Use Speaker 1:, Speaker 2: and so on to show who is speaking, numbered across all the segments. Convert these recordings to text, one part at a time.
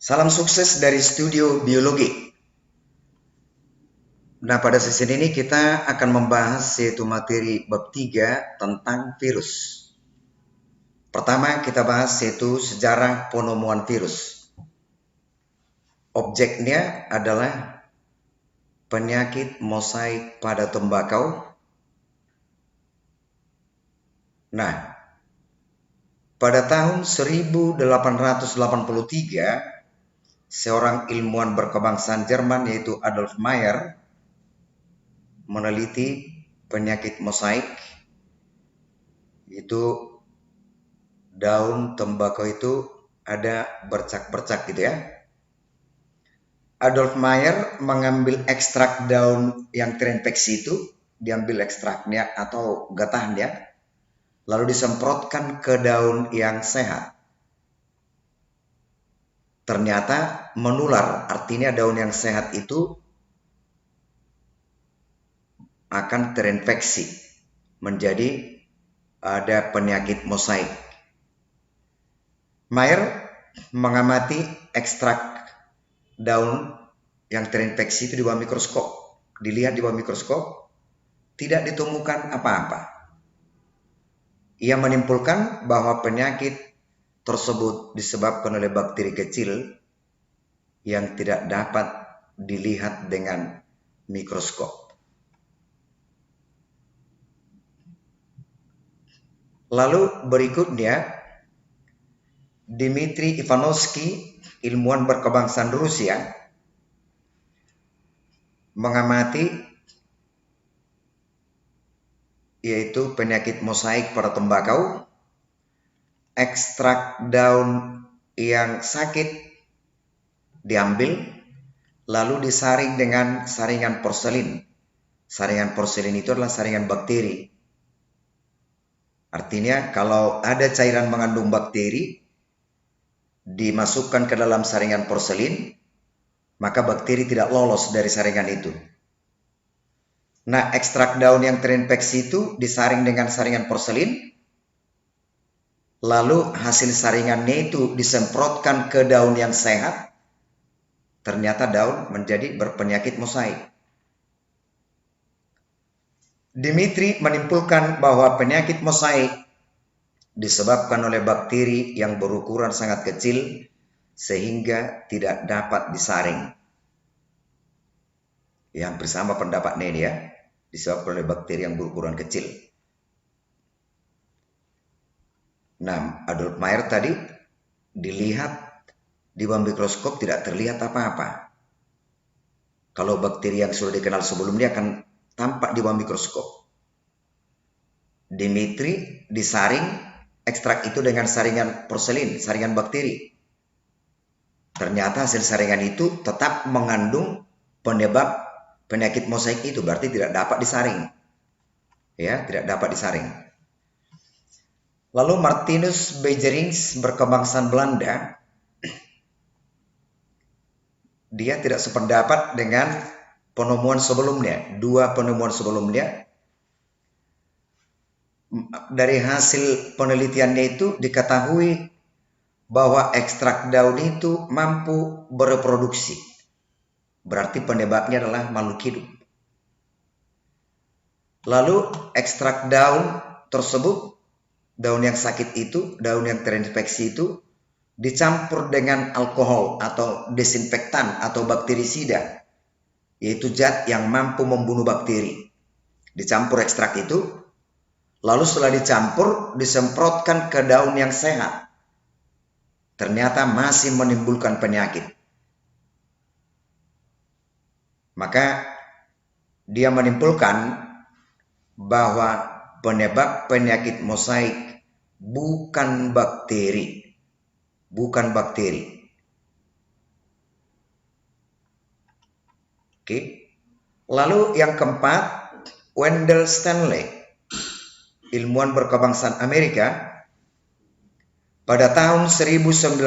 Speaker 1: Salam sukses dari Studio Biologi. Nah, pada sesi ini kita akan membahas yaitu materi bab 3 tentang virus. Pertama kita bahas yaitu sejarah penemuan virus. Objeknya adalah penyakit mosaik pada tembakau. Nah, pada tahun 1883, seorang ilmuwan berkebangsaan Jerman yaitu Adolf Meyer meneliti penyakit mosaik, itu daun tembakau itu ada bercak-bercak gitu ya. Adolf Meyer mengambil ekstrak daun yang terinfeksi itu, diambil ekstraknya atau getahnya, lalu disemprotkan ke daun yang sehat. Ternyata menular, artinya daun yang sehat itu akan terinfeksi menjadi ada penyakit mosaik. Meyer mengamati ekstrak daun yang terinfeksi itu di bawah mikroskop. Dilihat di bawah mikroskop, tidak ditemukan apa-apa. Ia menyimpulkan bahwa penyakit tersebut disebabkan oleh bakteri kecil yang tidak dapat dilihat dengan mikroskop. Lalu berikutnya, Dmitri Ivanovsky, ilmuwan berkebangsaan Rusia, mengamati yaitu penyakit mosaik pada tembakau. Ekstrak daun yang sakit diambil lalu disaring dengan saringan porselin. Saringan porselin itu adalah saringan bakteri. Artinya kalau ada cairan mengandung bakteri dimasukkan ke dalam saringan porselin, maka bakteri tidak lolos dari saringan itu. Nah, ekstrak daun yang terinfeksi itu disaring dengan saringan porselin, lalu hasil saringannya itu disemprotkan ke daun yang sehat. Ternyata daun menjadi berpenyakit mosaik. Dmitri menyimpulkan bahwa penyakit mosaik disebabkan oleh bakteri yang berukuran sangat kecil sehingga tidak dapat disaring. Yang bersama pendapatnya ini ya, disebabkan oleh bakteri yang berukuran kecil. Nah, Adolf Meyer tadi dilihat di bawah mikroskop tidak terlihat apa-apa. Kalau bakteri yang sudah dikenal sebelumnya akan tampak di bawah mikroskop. Dmitri disaring ekstrak itu dengan saringan porselin, saringan bakteri. Ternyata hasil saringan itu tetap mengandung penyebab penyakit mosaik itu, berarti tidak dapat disaring. Ya, tidak dapat disaring. Lalu Martinus Beijerinck berkebangsaan Belanda, dia tidak sependapat dengan penemuan sebelumnya. Dua penemuan sebelumnya, dari hasil penelitiannya itu diketahui bahwa ekstrak daun itu mampu bereproduksi. Berarti penyebabnya adalah makhluk hidup. Lalu ekstrak daun tersebut, daun yang sakit itu, daun yang terinfeksi itu dicampur dengan alkohol atau desinfektan atau bakterisida, yaitu zat yang mampu membunuh bakteri. Dicampur ekstrak itu, lalu setelah dicampur disemprotkan ke daun yang sehat. Ternyata masih menimbulkan penyakit. Maka dia menyimpulkan bahwa penyebab penyakit mosaik bukan bakteri. Bukan bakteri. Oke. Lalu yang keempat, Wendell Stanley, ilmuwan berkebangsaan Amerika, pada tahun 1952,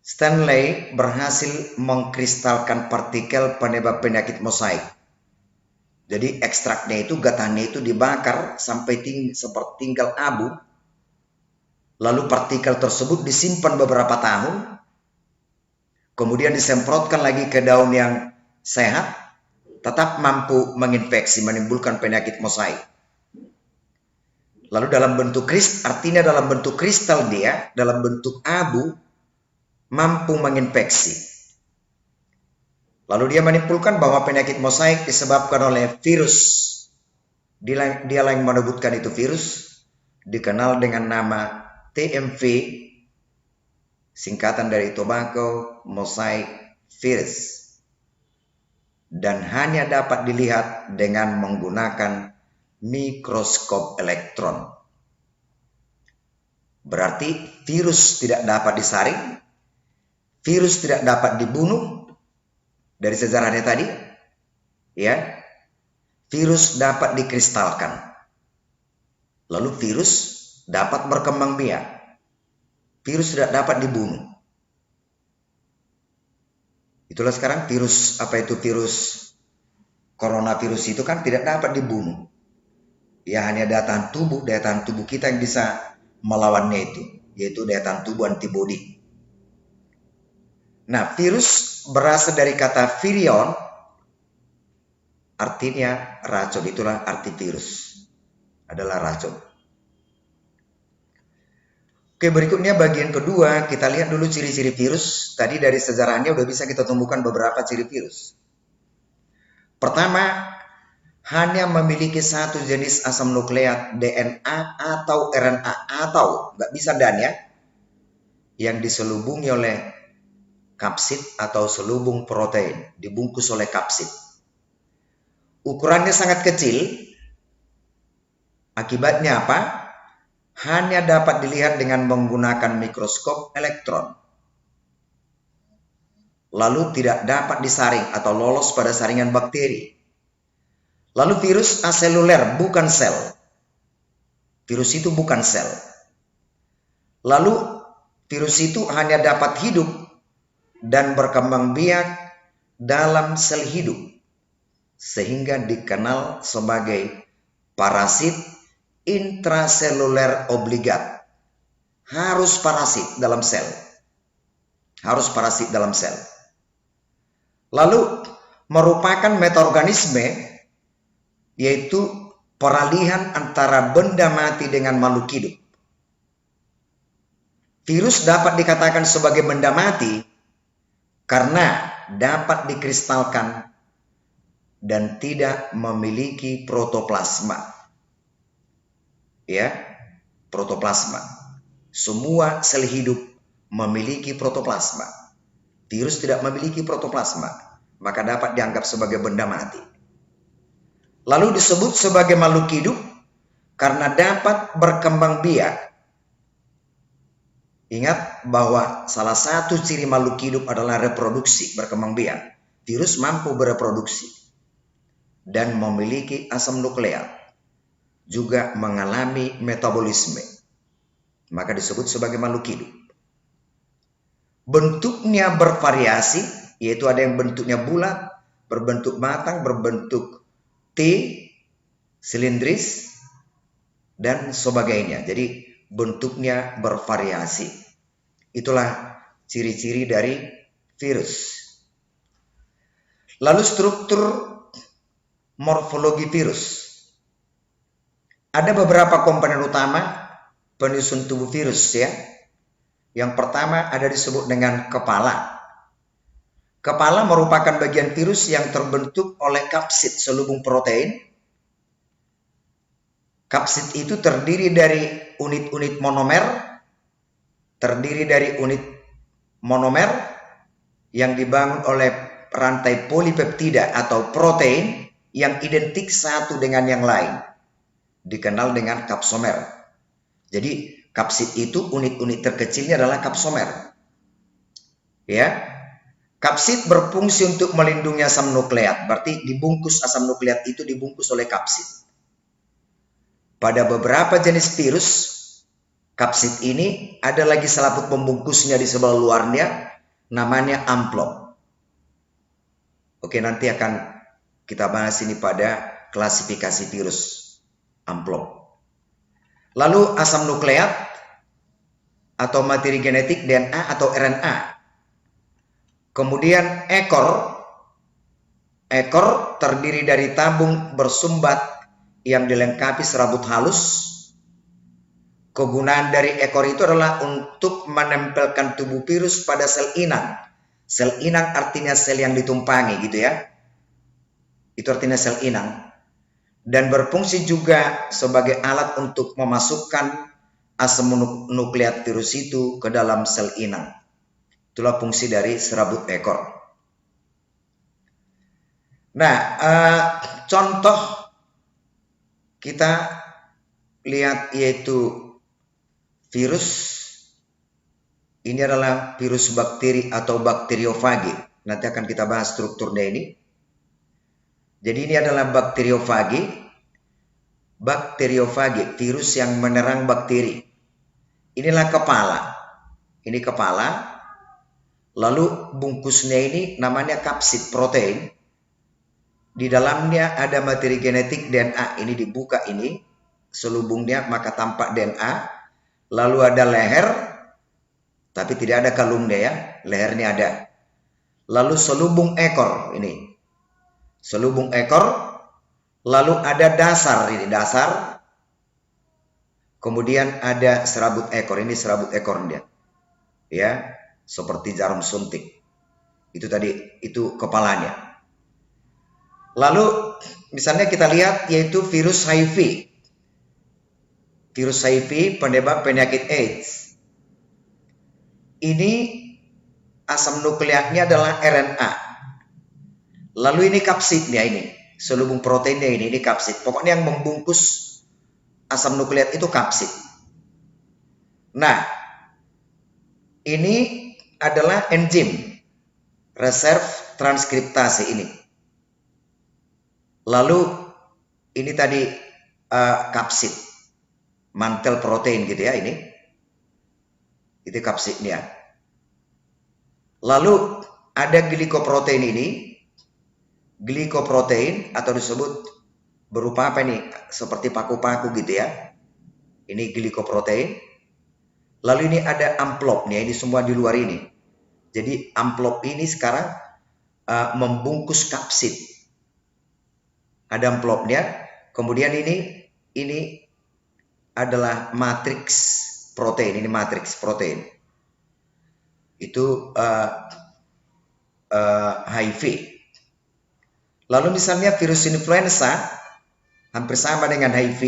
Speaker 1: Stanley berhasil mengkristalkan partikel penyebab penyakit mosaik. Jadi ekstraknya itu, getahnya itu dibakar sampai seperti tinggal abu. Lalu partikel tersebut disimpan beberapa tahun, kemudian disemprotkan lagi ke daun yang sehat, tetap mampu menginfeksi, menimbulkan penyakit mosaik. Lalu dalam bentuk artinya dalam bentuk kristal dia, dalam bentuk abu, mampu menginfeksi. Lalu dia menimbulkan bahwa penyakit mosaik disebabkan oleh virus. Dia yang menyebutkan itu virus, dikenal dengan nama TMV, singkatan dari Tobacco Mosaic Virus. Dan hanya dapat dilihat dengan menggunakan mikroskop elektron. Berarti virus tidak dapat disaring, virus tidak dapat dibunuh. Dari sejarahnya tadi, ya, virus dapat dikristalkan. Lalu virus dapat berkembang biak. Virus tidak dapat dibunuh. Itulah sekarang virus, virus coronavirus itu kan tidak dapat dibunuh. Ya hanya daya tahan tubuh kita yang bisa melawannya itu, yaitu daya tahan tubuh antibodi. Nah, virus berasal dari kata virion, artinya racun. Itulah arti virus, adalah racun. Oke, berikutnya bagian kedua, kita lihat dulu ciri-ciri virus. Tadi dari sejarahnya udah bisa kita temukan beberapa ciri virus. Pertama, hanya memiliki satu jenis asam nukleat DNA atau RNA, atau nggak bisa dan ya, yang diselubungi oleh kapsid atau selubung protein, dibungkus oleh kapsid. Ukurannya sangat kecil. Akibatnya apa? Hanya dapat dilihat dengan menggunakan mikroskop elektron. Lalu tidak dapat disaring atau lolos pada saringan bakteri. Lalu virus aseluler, bukan sel. Virus itu bukan sel. Lalu virus itu hanya dapat hidup dan berkembang biak dalam sel hidup, sehingga dikenal sebagai parasit intraseluler obligat. Harus parasit dalam sel. Harus parasit dalam sel. Lalu merupakan metaorganisme, yaitu peralihan antara benda mati dengan makhluk hidup. Virus dapat dikatakan sebagai benda mati karena dapat dikristalkan dan tidak memiliki protoplasma. Ya, protoplasma. Semua sel hidup memiliki protoplasma. Virus tidak memiliki protoplasma, maka dapat dianggap sebagai benda mati. Lalu disebut sebagai makhluk hidup karena dapat berkembang biak. Ingat bahwa salah satu ciri makhluk hidup adalah reproduksi, berkembang biak. Virus mampu bereproduksi dan memiliki asam nukleat, juga mengalami metabolisme, maka disebut sebagai makhluk hidup. Bentuknya bervariasi, yaitu ada yang bentuknya bulat, berbentuk matang, berbentuk T, silindris, dan sebagainya. Jadi bentuknya bervariasi. Itulah ciri-ciri dari virus. Lalu struktur morfologi virus. Ada beberapa komponen utama penyusun tubuh virus ya. Yang pertama ada disebut dengan kepala. Kepala merupakan bagian virus yang terbentuk oleh kapsid selubung protein. Kapsid itu terdiri dari unit-unit monomer, yang dibangun oleh rantai polipeptida atau protein yang identik satu dengan yang lain, dikenal dengan kapsomer. Jadi kapsid itu unit-unit terkecilnya adalah kapsomer. Ya, kapsid berfungsi untuk melindungi asam nukleat, berarti dibungkus asam nukleat itu dibungkus oleh kapsid. Pada beberapa jenis virus, kapsid ini ada lagi selaput pembungkusnya di sebelah luarnya, namanya amplop. Oke, nanti akan kita bahas ini pada klasifikasi virus amplop. Lalu asam nukleat atau materi genetik DNA atau RNA. Kemudian ekor terdiri dari tabung bersumbat yang dilengkapi serabut halus. Kegunaan dari ekor itu adalah untuk menempelkan tubuh virus pada sel inang. Sel inang artinya sel yang ditumpangi gitu ya. Itu artinya sel inang. Dan berfungsi juga sebagai alat untuk memasukkan asam nukleat virus itu ke dalam sel inang. Itulah fungsi dari serabut ekor. Nah, contoh kita lihat yaitu virus. Ini adalah virus bakteri atau bakteriofagi. Nanti akan kita bahas strukturnya ini. Jadi ini adalah bakteriofagi. Bakteriofagi, virus yang menyerang bakteri. Inilah kepala. Ini kepala. Lalu bungkusnya ini namanya kapsid protein. Di dalamnya ada materi genetik DNA. Ini dibuka ini. Selubungnya maka tampak DNA. Lalu ada leher. Tapi tidak ada kalungnya ya. Lehernya ada. Lalu selubung ekor ini. Selubung ekor. Lalu ada dasar ini. Dasar. Kemudian ada serabut ekor. Ini serabut ekornya. Ya. Seperti jarum suntik. Itu tadi. Itu kepalanya. Lalu misalnya kita lihat yaitu virus HIV. Virus HIV penyebab penyakit AIDS. Ini asam nukleatnya adalah RNA. Lalu ini kapsidnya ini. Selubung proteinnya ini kapsid. Pokoknya yang membungkus asam nukleat itu kapsid. Nah, ini adalah enzim. Reserve transkriptase ini. Lalu ini tadi kapsid. Mantel protein gitu ya ini. Itu kapsidnya. Lalu ada glikoprotein ini. Glikoprotein atau disebut berupa apa ini? Seperti paku-paku gitu ya. Ini glikoprotein. Lalu ini ada amplopnya. Ini semua di luar ini. Jadi amplop ini sekarang membungkus kapsid. Ada amplopnya. Kemudian ini adalah matriks protein. Ini matriks protein. Itu HIV. Lalu misalnya virus influenza hampir sama dengan HIV.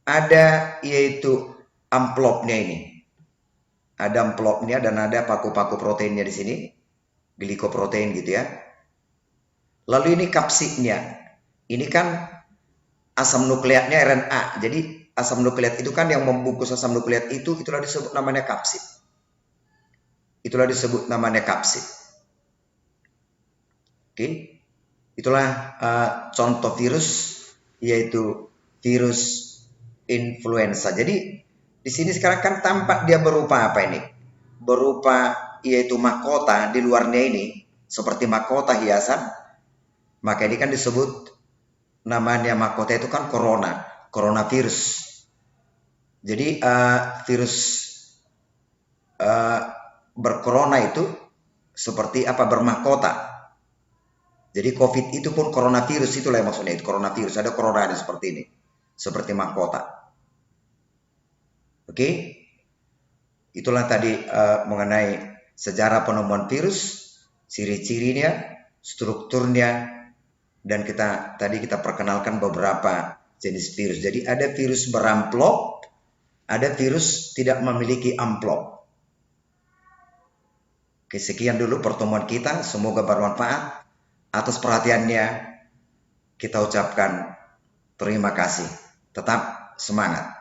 Speaker 1: Ada yaitu amplopnya ini. Ada amplopnya dan ada paku-paku proteinnya di sini. Glikoprotein gitu ya. Lalu ini kapsidnya. Ini kan asam nukleatnya RNA. Jadi asam nukleat itu kan yang membungkus asam nukleat itu, itulah disebut namanya kapsid. Itulah disebut namanya kapsid. Oke. Itulah contoh virus, yaitu virus influenza. Jadi di sini sekarang kan tampak dia berupa apa ini? Berupa yaitu mahkota di luarnya ini, seperti mahkota hiasan. Maka ini kan disebut namanya mahkota itu kan coronavirus. Jadi virus bercorona itu seperti apa? Bermahkota. Jadi COVID itu pun coronavirus, itulah yang maksudnya itu coronavirus. Ada corona seperti ini, seperti mahkota. Oke, itulah tadi mengenai sejarah penemuan virus, ciri-cirinya, strukturnya, dan tadi kita perkenalkan beberapa jenis virus. Jadi ada virus beramplop, ada virus tidak memiliki amplop. Oke, sekian dulu pertemuan kita. Semoga bermanfaat. Atas perhatiannya kita ucapkan terima kasih. Tetap semangat.